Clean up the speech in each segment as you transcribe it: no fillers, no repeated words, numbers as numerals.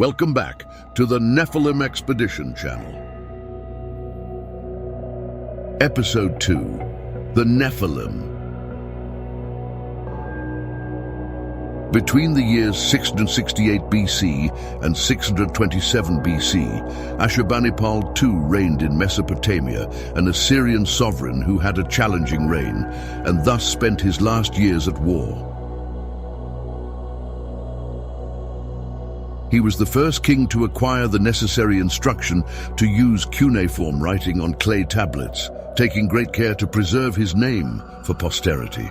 Welcome back to the Nephilim Expedition channel. Episode 2, The Nephilim. Between the years 668 BC and 627 BC, Ashurbanipal II reigned in Mesopotamia, an Assyrian sovereign who had a challenging reign, and thus spent his last years at war. He was the first king to acquire the necessary instruction to use cuneiform writing on clay tablets, taking great care to preserve his name for posterity.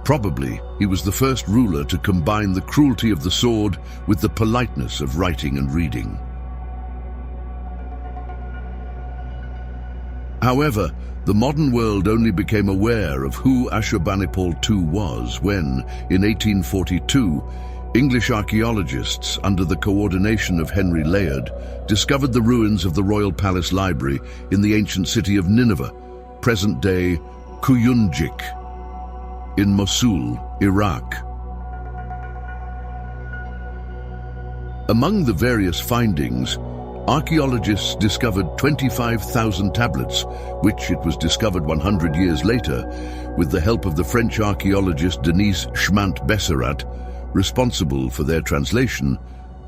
Probably, he was the first ruler to combine the cruelty of the sword with the politeness of writing and reading. However, the modern world only became aware of who Ashurbanipal II was when, in 1842, English archaeologists, under the coordination of Henry Layard, discovered the ruins of the Royal Palace Library in the ancient city of Nineveh, present-day Kuyunjik, in Mosul, Iraq. Among the various findings, archaeologists discovered 25,000 tablets, which, it was discovered 100 years later, with the help of the French archaeologist Denis Schmant-Besserat, responsible for their translation,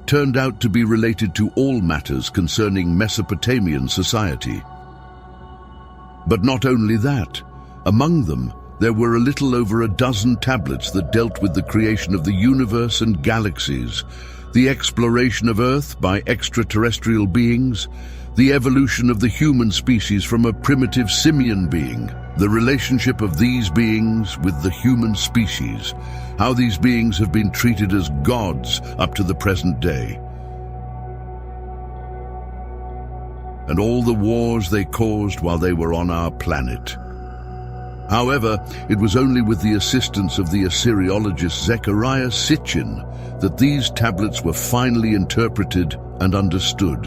turned out to be related to all matters concerning Mesopotamian society. But not only that, among them, there were a little over a dozen tablets that dealt with the creation of the universe and galaxies, the exploration of Earth by extraterrestrial beings, the evolution of the human species from a primitive simian being, the relationship of these beings with the human species, how these beings have been treated as gods up to the present day, and all the wars they caused while they were on our planet. However, it was only with the assistance of the Assyriologist Zechariah Sitchin that these tablets were finally interpreted and understood.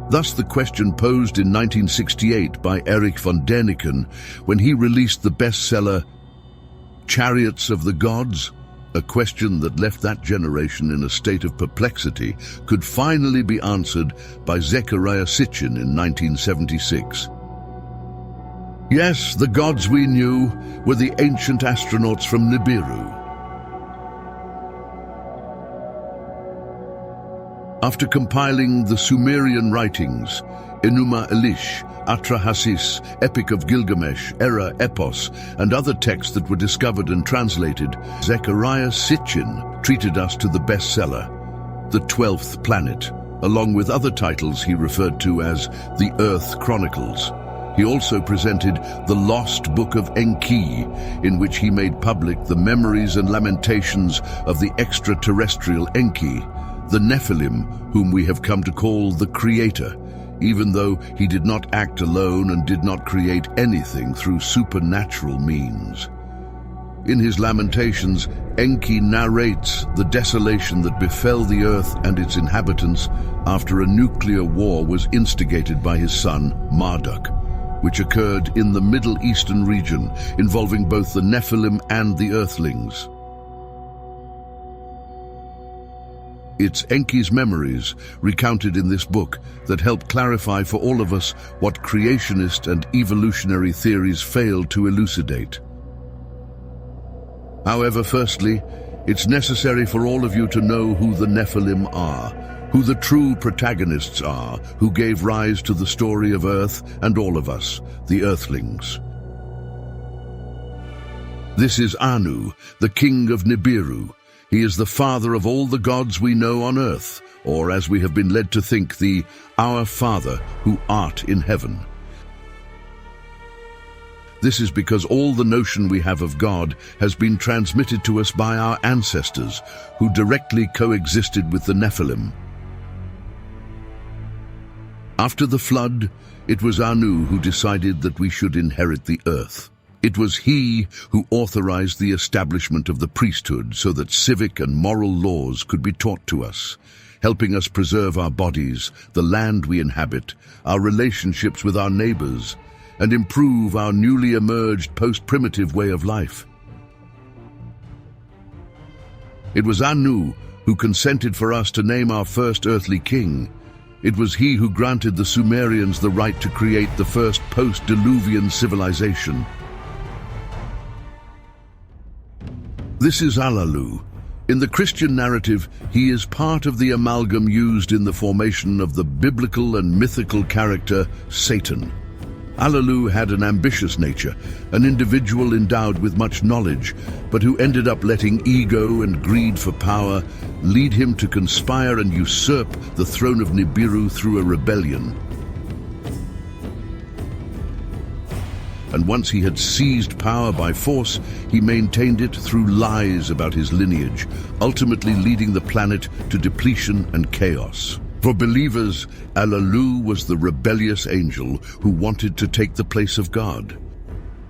Thus the question posed in 1968 by Erich von Däniken when he released the bestseller Chariots of the Gods, a question that left that generation in a state of perplexity, could finally be answered by Zechariah Sitchin in 1976. Yes, the gods we knew were the ancient astronauts from Nibiru. After compiling the Sumerian writings, Enuma Elish, Atrahasis, Epic of Gilgamesh, Era, Epos, and other texts that were discovered and translated, Zechariah Sitchin treated us to the bestseller, The 12th Planet, along with other titles he referred to as the Earth Chronicles. He also presented the Lost Book of Enki, in which he made public the memories and lamentations of the extraterrestrial Enki, the Nephilim, whom we have come to call the Creator, even though he did not act alone and did not create anything through supernatural means. In his Lamentations, Enki narrates the desolation that befell the earth and its inhabitants after a nuclear war was instigated by his son, Marduk, which occurred in the Middle Eastern region, involving both the Nephilim and the Earthlings. It's Enki's memories, recounted in this book, that help clarify for all of us what creationist and evolutionary theories failed to elucidate. However, firstly, it's necessary for all of you to know who the Nephilim are, who the true protagonists are, who gave rise to the story of Earth and all of us, the Earthlings. This is Anu, the king of Nibiru. He is the father of all the gods we know on Earth, or as we have been led to think, the Our Father who art in heaven. This is because all the notion we have of God has been transmitted to us by our ancestors, who directly coexisted with the Nephilim. After the flood, it was Anu who decided that we should inherit the earth. It was he who authorized the establishment of the priesthood so that civic and moral laws could be taught to us, helping us preserve our bodies, the land we inhabit, our relationships with our neighbors, and improve our newly emerged post-primitive way of life. It was Anu who consented for us to name our first earthly king. It was he who granted the Sumerians the right to create the first post-Diluvian civilization. This is Alalu. In the Christian narrative, he is part of the amalgam used in the formation of the biblical and mythical character Satan. Alalu had an ambitious nature, an individual endowed with much knowledge, but who ended up letting ego and greed for power lead him to conspire and usurp the throne of Nibiru through a rebellion. And once he had seized power by force, he maintained it through lies about his lineage, ultimately leading the planet to depletion and chaos. For believers, Alalu was the rebellious angel who wanted to take the place of God.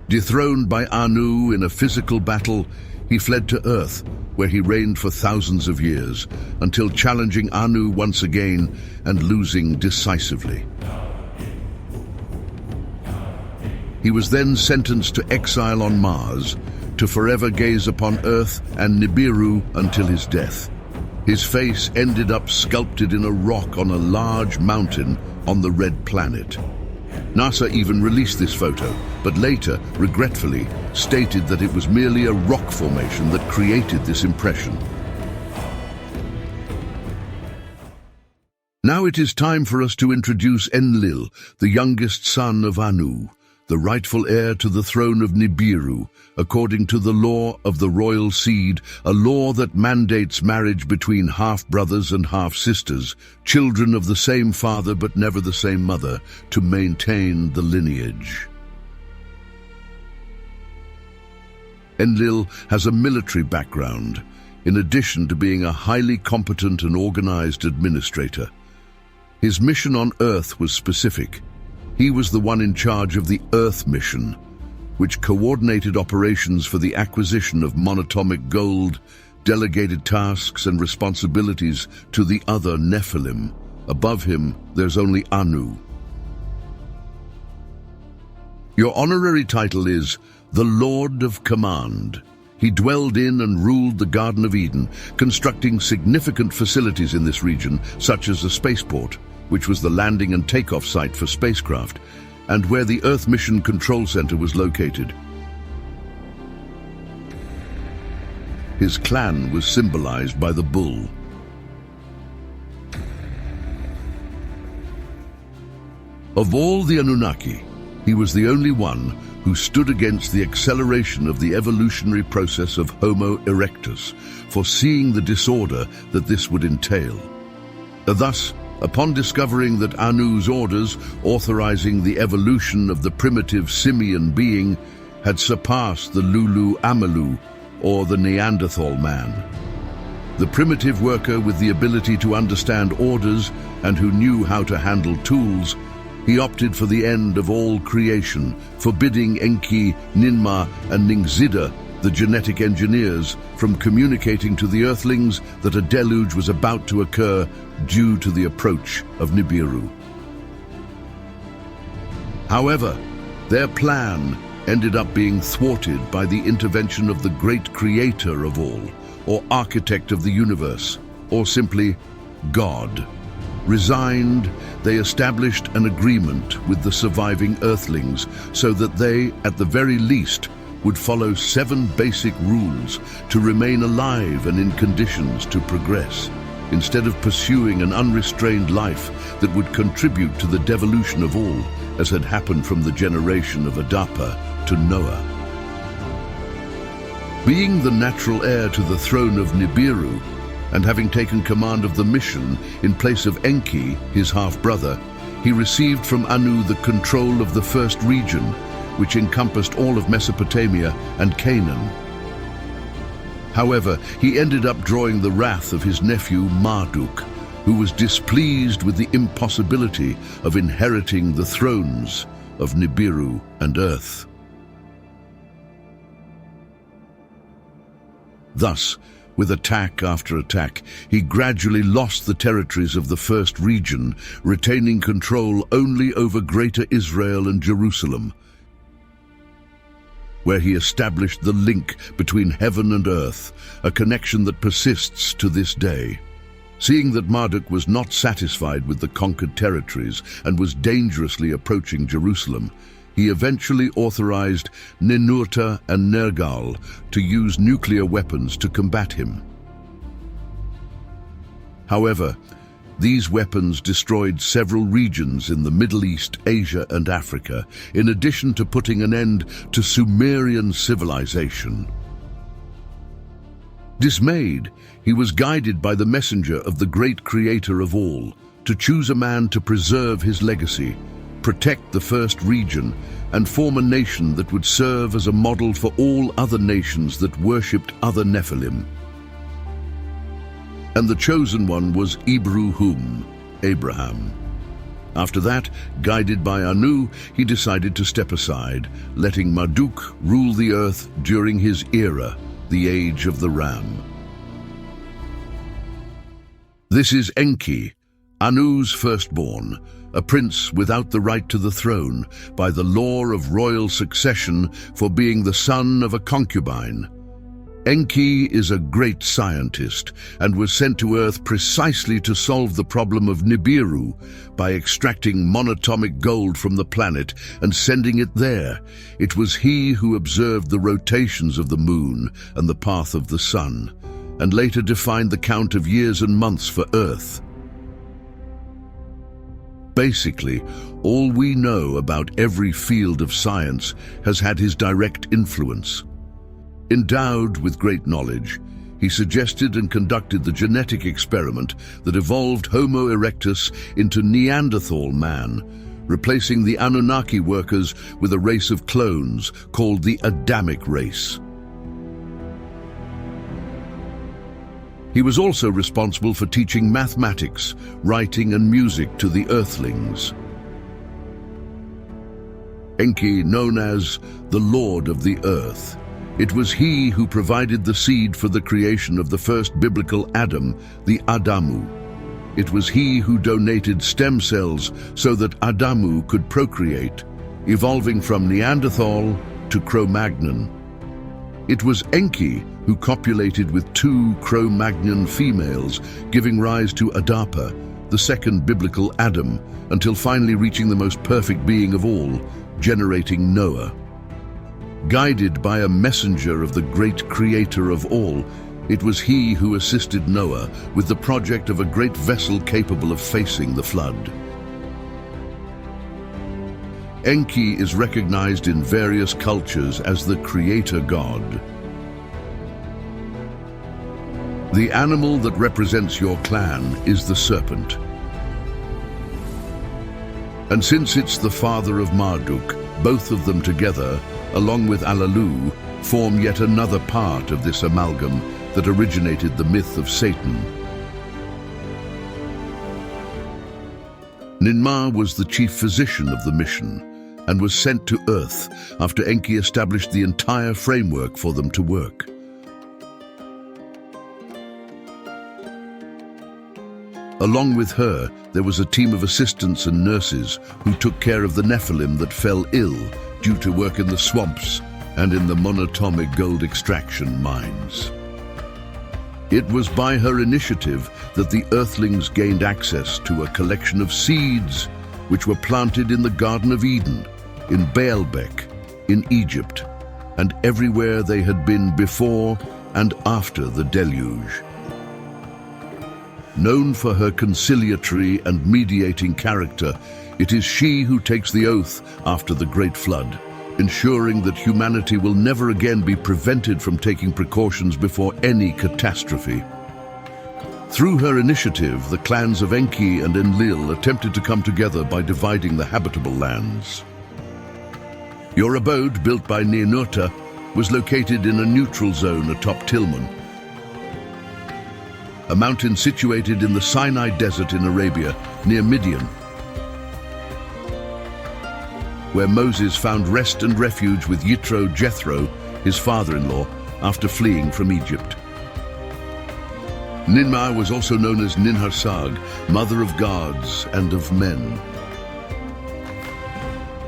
Dethroned by Anu in a physical battle, he fled to Earth, where he reigned for thousands of years, until challenging Anu once again and losing decisively. He was then sentenced to exile on Mars, to forever gaze upon Earth and Nibiru until his death. His face ended up sculpted in a rock on a large mountain on the Red Planet. NASA even released this photo, but later, regretfully, stated that it was merely a rock formation that created this impression. Now it is time for us to introduce Enlil, the youngest son of Anu, the rightful heir to the throne of Nibiru, according to the law of the royal seed, a law that mandates marriage between half-brothers and half-sisters, children of the same father but never the same mother, to maintain the lineage. Enlil has a military background, in addition to being a highly competent and organized administrator. His mission on Earth was specific. He was the one in charge of the Earth mission, which coordinated operations for the acquisition of monatomic gold, delegated tasks and responsibilities to the other Nephilim. Above him, there's only Anu. Your honorary title is the Lord of Command. He dwelled in and ruled the Garden of Eden, constructing significant facilities in this region, such as a spaceport, which was the landing and takeoff site for spacecraft, and where the Earth Mission Control Center was located. His clan was symbolized by the bull. Of all the Anunnaki, he was the only one who stood against the acceleration of the evolutionary process of Homo erectus, foreseeing the disorder that this would entail. Thus, upon discovering that Anu's orders authorizing the evolution of the primitive simian being had surpassed the Lulu Amalu, or the Neanderthal man, the primitive worker with the ability to understand orders and who knew how to handle tools, he opted for the end of all creation, forbidding Enki, Ninmah, and Ningzida, the genetic engineers, from communicating to the Earthlings that a deluge was about to occur due to the approach of Nibiru. However, their plan ended up being thwarted by the intervention of the great creator of all, or architect of the universe, or simply God. Resigned, they established an agreement with the surviving Earthlings so that they, at the very least, would follow 7 basic rules to remain alive and in conditions to progress, instead of pursuing an unrestrained life that would contribute to the devolution of all, as had happened from the generation of Adapa to Noah. Being the natural heir to the throne of Nibiru, and having taken command of the mission in place of Enki, his half-brother, he received from Anu the control of the first region, which encompassed all of Mesopotamia and Canaan. However, he ended up drawing the wrath of his nephew Marduk, who was displeased with the impossibility of inheriting the thrones of Nibiru and Earth. Thus, with attack after attack, he gradually lost the territories of the first region, retaining control only over Greater Israel and Jerusalem. where he established the link between heaven and earth, a connection that persists to this day. Seeing that Marduk was not satisfied with the conquered territories and was dangerously approaching Jerusalem, he eventually authorized Ninurta and Nergal to use nuclear weapons to combat him. However, these weapons destroyed several regions in the Middle East, Asia, and Africa, in addition to putting an end to Sumerian civilization. Dismayed, he was guided by the messenger of the great creator of all to choose a man to preserve his legacy, protect the first region, and form a nation that would serve as a model for all other nations that worshipped other Nephilim. And the chosen one was Ibrahim, Abraham. After that, guided by Anu, he decided to step aside, letting Marduk rule the earth during his era, the Age of the Ram. This is Enki, Anu's firstborn, a prince without the right to the throne by the law of royal succession for being the son of a concubine. Enki is a great scientist and was sent to Earth precisely to solve the problem of Nibiru by extracting monatomic gold from the planet and sending it there. It was he who observed the rotations of the moon and the path of the sun, and later defined the count of years and months for Earth. Basically, all we know about every field of science has had his direct influence. Endowed with great knowledge, he suggested and conducted the genetic experiment that evolved Homo erectus into Neanderthal man, replacing the Anunnaki workers with a race of clones called the Adamic race. He was also responsible for teaching mathematics, writing and music to the Earthlings. Enki, known as the Lord of the Earth, it was he who provided the seed for the creation of the first biblical Adam, the Adamu. It was he who donated stem cells so that Adamu could procreate, evolving from Neanderthal to Cro-Magnon. It was Enki who copulated with 2 Cro-Magnon females, giving rise to Adapa, the second biblical Adam, until finally reaching the most perfect being of all, generating Noah. Guided by a messenger of the great creator of all, it was he who assisted Noah with the project of a great vessel capable of facing the flood. Enki is recognized in various cultures as the creator god. The animal that represents your clan is the serpent. And since it's the father of Marduk, both of them together, along with Alalu, form yet another part of this amalgam that originated the myth of Satan. Ninmah was the chief physician of the mission and was sent to Earth after Enki established the entire framework for them to work. Along with her, there was a team of assistants and nurses who took care of the Nephilim that fell ill due to work in the swamps and in the monatomic gold extraction mines. It was by her initiative that the Earthlings gained access to a collection of seeds which were planted in the Garden of Eden, in Baalbek, in Egypt, and everywhere they had been before and after the deluge. Known for her conciliatory and mediating character, it is she who takes the oath after the Great Flood, ensuring that humanity will never again be prevented from taking precautions before any catastrophe. Through her initiative, the clans of Enki and Enlil attempted to come together by dividing the habitable lands. Your abode, built by Ninurta, was located in a neutral zone atop Tilman, a mountain situated in the Sinai Desert in Arabia, near Midian, where Moses found rest and refuge with Yitro Jethro, his father-in-law, after fleeing from Egypt. Ninmah was also known as Ninhursag, mother of gods and of men.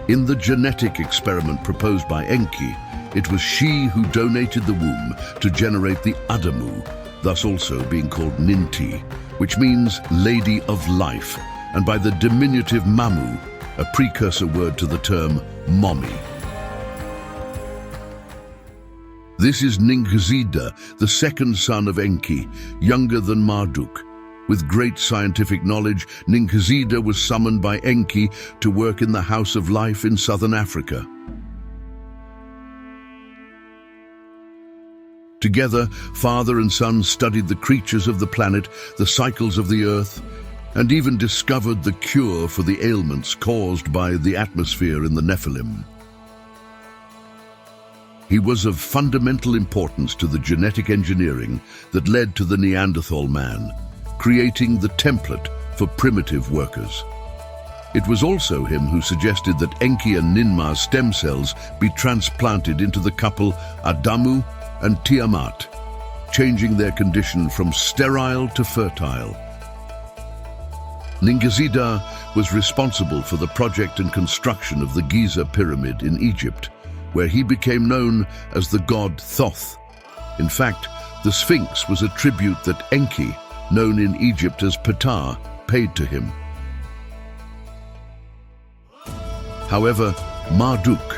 In the genetic experiment proposed by Enki, It was she who donated the womb to generate the Adamu, thus also being called Ninti, which means Lady of Life, and by the diminutive Mamu, a precursor word to the term mommy. This is Ningzida, the second son of Enki, younger than Marduk. With great scientific knowledge, Ningzida was summoned by Enki to work in the House of Life in southern Africa. Together, father and son studied the creatures of the planet, the cycles of the earth, and even discovered the cure for the ailments caused by the atmosphere in the Nephilim. He was of fundamental importance to the genetic engineering that led to the Neanderthal man, creating the template for primitive workers. It was also him who suggested that Enki and Ninma's stem cells be transplanted into the couple Adamu and Tiamat, changing their condition from sterile to fertile. Ningzida was responsible for the project and construction of the Giza pyramid in Egypt, where he became known as the god Thoth. In fact, the Sphinx was a tribute that Enki, known in Egypt as Ptah, paid to him. However, Marduk,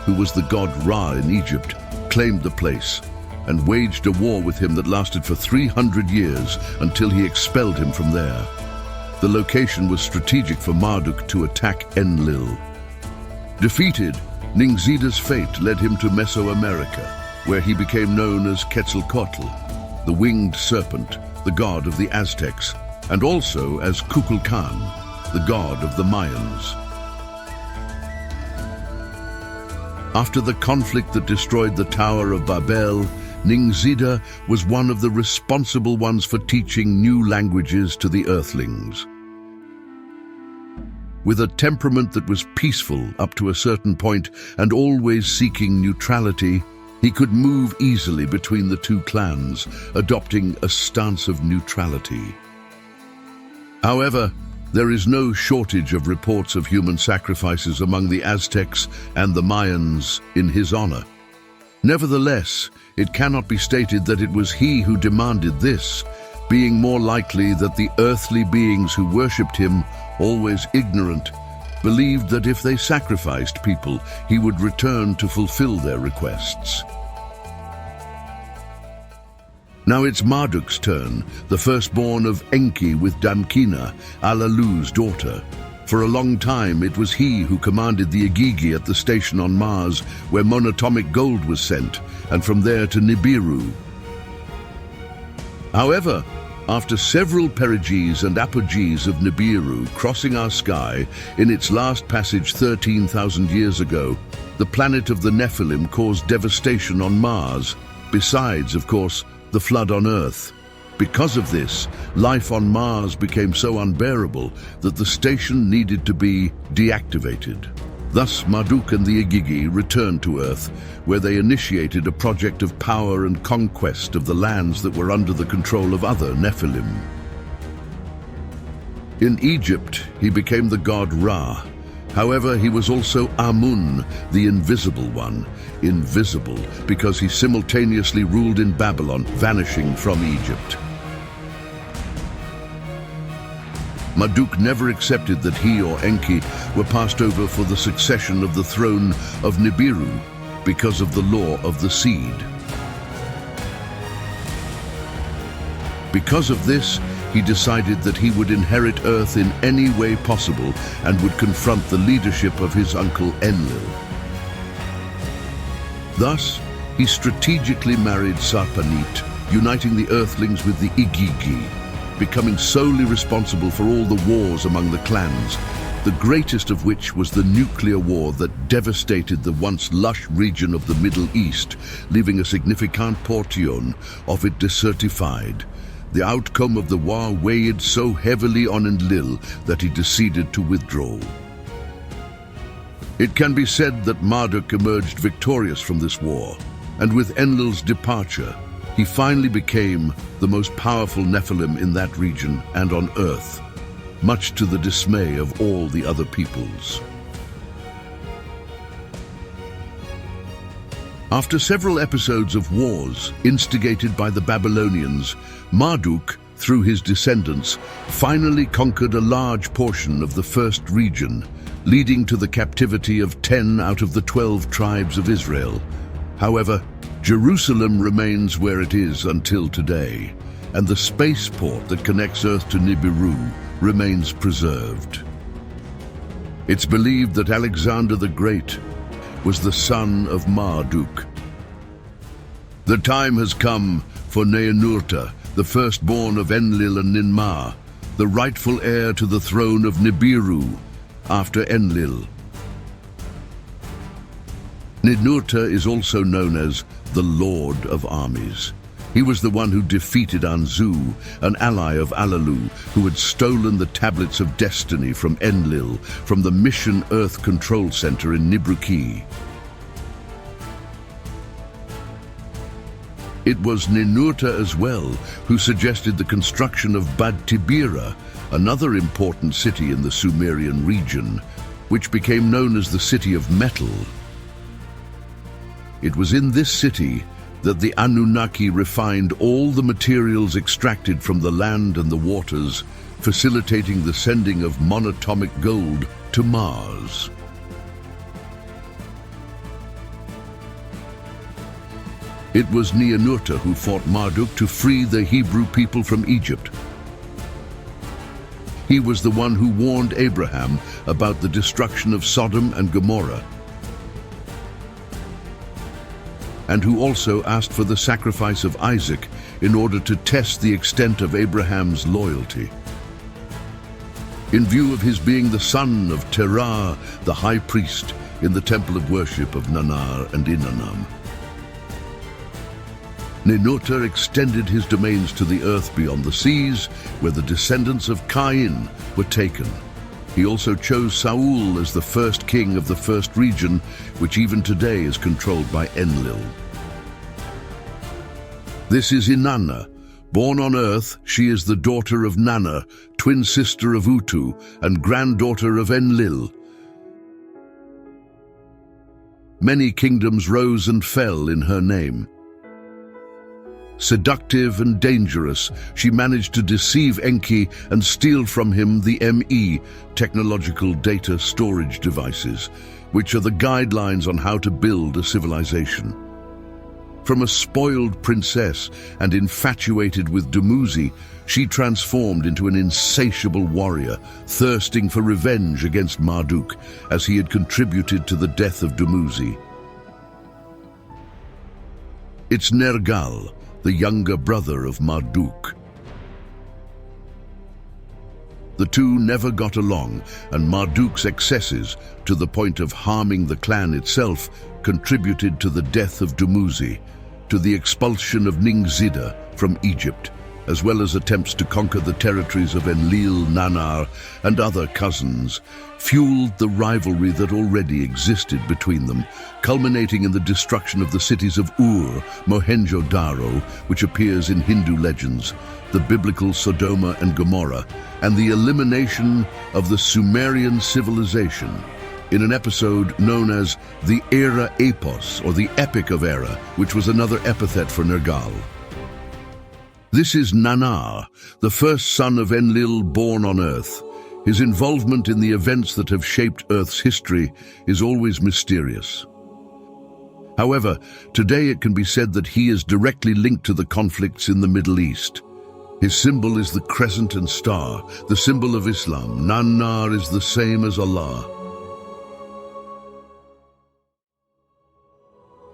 who was the god Ra in Egypt, claimed the place and waged a war with him that lasted for 300 years until he expelled him from there. The location was strategic for Marduk to attack Enlil. Defeated, Ningzida's fate led him to Mesoamerica, where he became known as Quetzalcoatl, the winged serpent, the god of the Aztecs, and also as Kukulkan, the god of the Mayans. After the conflict that destroyed the Tower of Babel, Ningzida was one of the responsible ones for teaching new languages to the Earthlings. With a temperament that was peaceful up to a certain point and always seeking neutrality, he could move easily between the two clans, adopting a stance of neutrality. However, there is no shortage of reports of human sacrifices among the Aztecs and the Mayans in his honor. Nevertheless, it cannot be stated that it was he who demanded this, being more likely that the earthly beings who worshipped him, always ignorant, believed that if they sacrificed people, he would return to fulfill their requests. Now it's Marduk's turn, the firstborn of Enki with Damkina, Alalu's daughter. For a long time, it was he who commanded the Igigi at the station on Mars, where monatomic gold was sent, and from there to Nibiru. However, after several perigees and apogees of Nibiru crossing our sky in its last passage 13,000 years ago, the planet of the Nephilim caused devastation on Mars, besides, of course, the flood on Earth. Because of this, life on Mars became so unbearable that the station needed to be deactivated. Thus, Marduk and the Igigi returned to Earth, where they initiated a project of power and conquest of the lands that were under the control of other Nephilim. In Egypt, he became the god Ra. However, he was also Amun, the Invisible One, invisible because he simultaneously ruled in Babylon, vanishing from Egypt. Marduk never accepted that he or Enki were passed over for the succession of the throne of Nibiru because of the law of the seed. Because of this, he decided that he would inherit Earth in any way possible and would confront the leadership of his uncle Enlil. Thus, he strategically married Sarpanit, uniting the Earthlings with the Igigi, becoming solely responsible for all the wars among the clans, the greatest of which was the nuclear war that devastated the once lush region of the Middle East, leaving a significant portion of it desertified. The outcome of the war weighed so heavily on Enlil that he decided to withdraw. It can be said that Marduk emerged victorious from this war, and with Enlil's departure, he finally became the most powerful Nephilim in that region and on Earth, much to the dismay of all the other peoples. After several episodes of wars instigated by the Babylonians, Marduk, through his descendants, finally conquered a large portion of the first region, leading to the captivity of 10 out of the 12 tribes of Israel. However, Jerusalem remains where it is until today, and the spaceport that connects Earth to Nibiru remains preserved. It's believed that Alexander the Great was the son of Marduk. The time has come for Neanurta, the firstborn of Enlil and Ninmah, the rightful heir to the throne of Nibiru after Enlil. Ninurta is also known as the Lord of Armies. He was the one who defeated Anzu, an ally of Alalu, who had stolen the tablets of destiny from Enlil from the Mission Earth Control Center in Nibruki. It was Ninurta as well who suggested the construction of Bad Tibira, another important city in the Sumerian region, which became known as the City of Metal. It was in this city that the Anunnaki refined all the materials extracted from the land and the waters, facilitating the sending of monatomic gold to Mars. It was Neanurta who fought Marduk to free the Hebrew people from Egypt. He was the one who warned Abraham about the destruction of Sodom and Gomorrah, and who also asked for the sacrifice of Isaac in order to test the extent of Abraham's loyalty. In view of his being the son of Terah, the high priest in the temple of worship of Nannar and Inanna, Ninurta extended his domains to the earth beyond the seas, where the descendants of Cain were taken. He also chose Saul as the first king of the first region, which even today is controlled by Enlil. This is Inanna. Born on Earth, she is the daughter of Nanna, twin sister of Utu, and granddaughter of Enlil. Many kingdoms rose and fell in her name. Seductive and dangerous, she managed to deceive Enki and steal from him the ME, technological data storage devices, which are the guidelines on how to build a civilization. From a spoiled princess and infatuated with Dumuzi, she transformed into an insatiable warrior, thirsting for revenge against Marduk, as he had contributed to the death of Dumuzi. It's Nergal, the younger brother of Marduk. The two never got along, and Marduk's excesses, to the point of harming the clan itself, contributed to the death of Dumuzi, to the expulsion of Ningzida from Egypt, as well as attempts to conquer the territories of Enlil, Nannar, and other cousins, fueled the rivalry that already existed between them, culminating in the destruction of the cities of Ur, Mohenjo-Daro, which appears in Hindu legends, the biblical Sodoma and Gomorrah, and the elimination of the Sumerian civilization in an episode known as the Era Epos, or the Epic of Era, which was another epithet for Nergal. This is Nannar, the first son of Enlil born on Earth. His involvement in the events that have shaped Earth's history is always mysterious. However, today it can be said that he is directly linked to the conflicts in the Middle East. His symbol is the crescent and star, the symbol of Islam. Nannar is the same as Allah.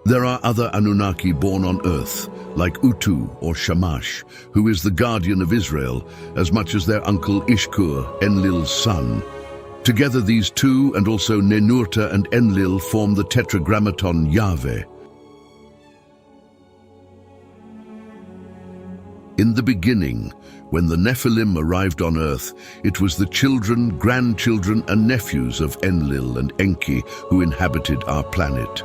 There are other Anunnaki born on Earth, like Utu or Shamash, who is the guardian of Israel, as much as their uncle Ishkur, Enlil's son. Together these two, and also Ninurta and Enlil, form the tetragrammaton Yahweh. In the beginning, when the Nephilim arrived on Earth, it was the children, grandchildren, and nephews of Enlil and Enki who inhabited our planet.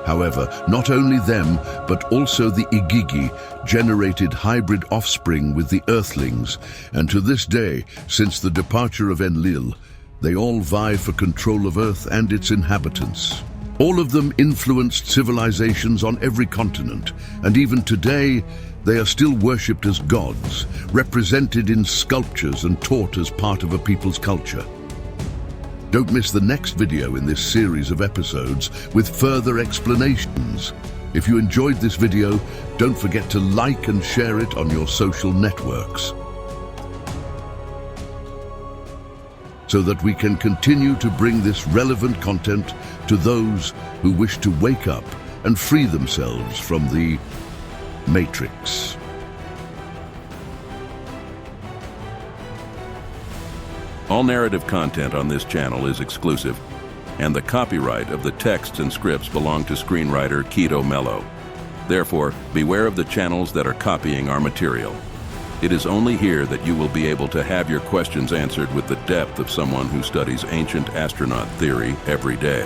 However, not only them, but also the Igigi generated hybrid offspring with the Earthlings, and to this day, since the departure of Enlil, they all vie for control of Earth and its inhabitants. All of them influenced civilizations on every continent, and even today, they are still worshipped as gods, represented in sculptures and taught as part of a people's culture. Don't miss the next video in this series of episodes with further explanations. If you enjoyed this video, don't forget to like and share it on your social networks, so that we can continue to bring this relevant content to those who wish to wake up and free themselves from the Matrix. All narrative content on this channel is exclusive, and the copyright of the texts and scripts belong to screenwriter Kito Mello. Therefore, beware of the channels that are copying our material. It is only here that you will be able to have your questions answered with the depth of someone who studies ancient astronaut theory every day.